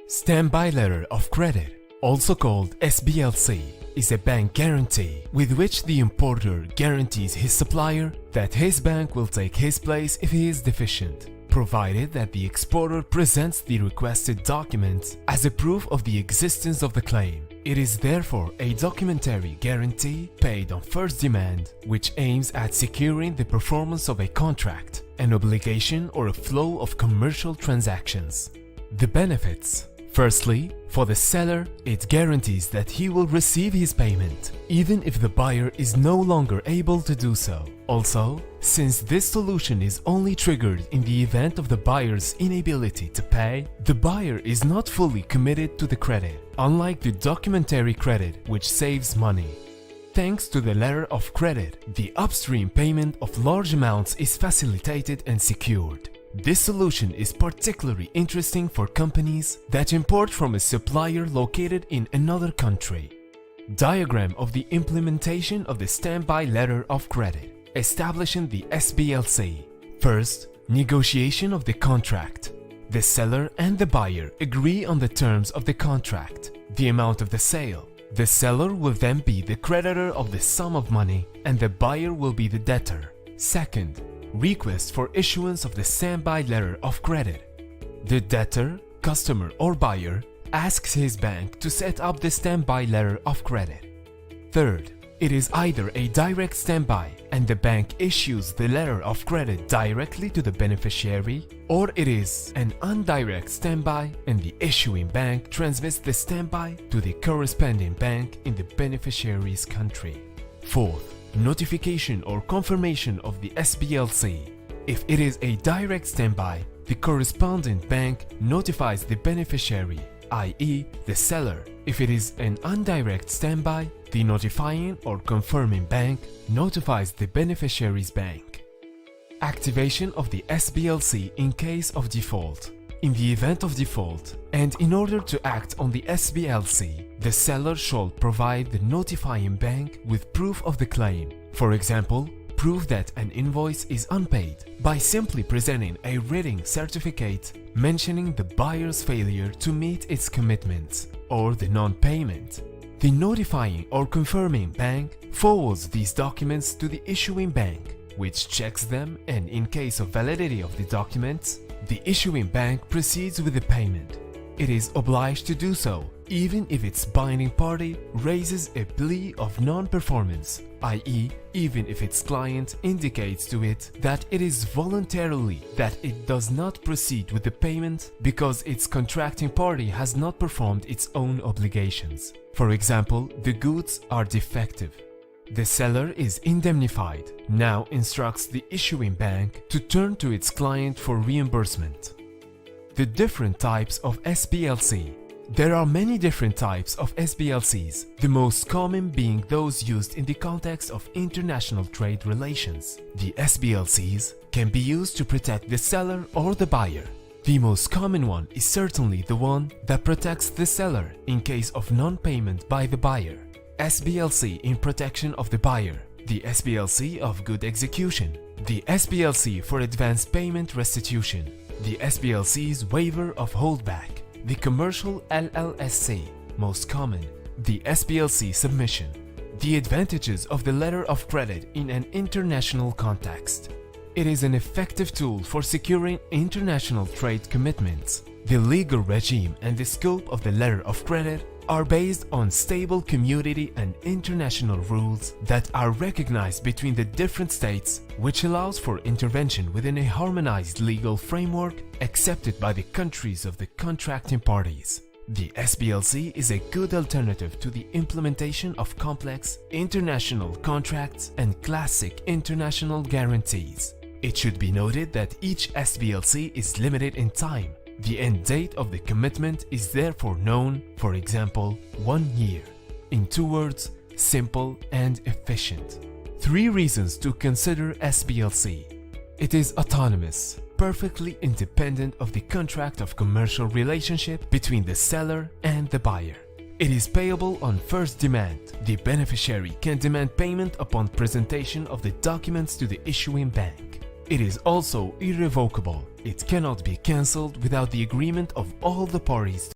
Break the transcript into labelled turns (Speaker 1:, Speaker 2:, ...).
Speaker 1: Standby letter of credit, also called SBLC, is a bank guarantee with which the importer guarantees his supplier that his bank will take his place if he is deficient, provided that the exporter presents the requested documents as a proof of the existence of the claim. It is therefore a documentary guarantee paid on first demand, which aims at securing the performance of a contract, an obligation, or a flow of commercial transactions. The benefits. Firstly, for the seller, it guarantees that he will receive his payment, even if the buyer is no longer able to do so. Also, since this solution is only triggered in the event of the buyer's inability to pay, the buyer is not fully committed to the credit, unlike the documentary credit, which saves money. Thanks to the letter of credit, the upstream payment of large amounts is facilitated and secured. This solution is particularly interesting for companies that import from a supplier located in another country. Diagram of the implementation of the standby letter of credit, establishing the SBLC. First, negotiation of the contract. The seller and the buyer agree on the terms of the contract, the amount of the sale. The seller will then be the creditor of the sum of money and the buyer will be the debtor. Second, request for issuance of the standby letter of credit. The debtor, customer or buyer asks his bank to set up the standby letter of credit. Third, it is either a direct standby and the bank issues the letter of credit directly to the beneficiary, or it is an indirect standby and the issuing bank transmits the standby to the corresponding bank in the beneficiary's country. Fourth, notification or confirmation of the SBLC. If it is a direct standby, the corresponding bank notifies the beneficiary, i.e. the seller. If it is an indirect standby, the notifying or confirming bank notifies the beneficiary's bank. Activation of the SBLC in case of default. In the event of default, and in order to act on the SBLC, the seller shall provide the notifying bank with proof of the claim. For example, proof that an invoice is unpaid by simply presenting a written certificate mentioning the buyer's failure to meet its commitments or the non-payment. The notifying or confirming bank forwards these documents to the issuing bank, which checks them, and in case of validity of the documents, the issuing bank proceeds with the payment. It is obliged to do so even if its binding party raises a plea of non-performance, i.e. even if its client indicates to it that it is voluntarily that it does not proceed with the payment because its contracting party has not performed its own obligations. For example, the goods are defective. The seller is indemnified, now instructs the issuing bank to turn to its client for reimbursement. The different types of SBLC. There are many different types of SBLCs, the most common being those used in the context of international trade relations. The SBLCs can be used to protect the seller or the buyer. The most common one is certainly the one that protects the seller in case of non-payment by the buyer. SBLC in protection of the buyer, the SBLC of good execution, the SBLC for advance payment restitution, the SBLC's waiver of holdback, the commercial LLSC, most common, the SBLC submission. The advantages of the letter of credit in an international context. It is an effective tool for securing international trade commitments. The legal regime and the scope of the letter of credit are based on stable community and international rules that are recognized between the different states, which allows for intervention within a harmonized legal framework accepted by the countries of the contracting parties. The SBLC is a good alternative to the implementation of complex international contracts and classic international guarantees. It should be noted that each SBLC is limited in time. The end date of the commitment is therefore known, for example, 1 year. In 2 words, simple and efficient. 3 reasons to consider SBLC. It is autonomous, perfectly independent of the contract of commercial relationship between the seller and the buyer. It is payable on first demand. The beneficiary can demand payment upon presentation of the documents to the issuing bank. It is also irrevocable. It cannot be cancelled without the agreement of all the parties.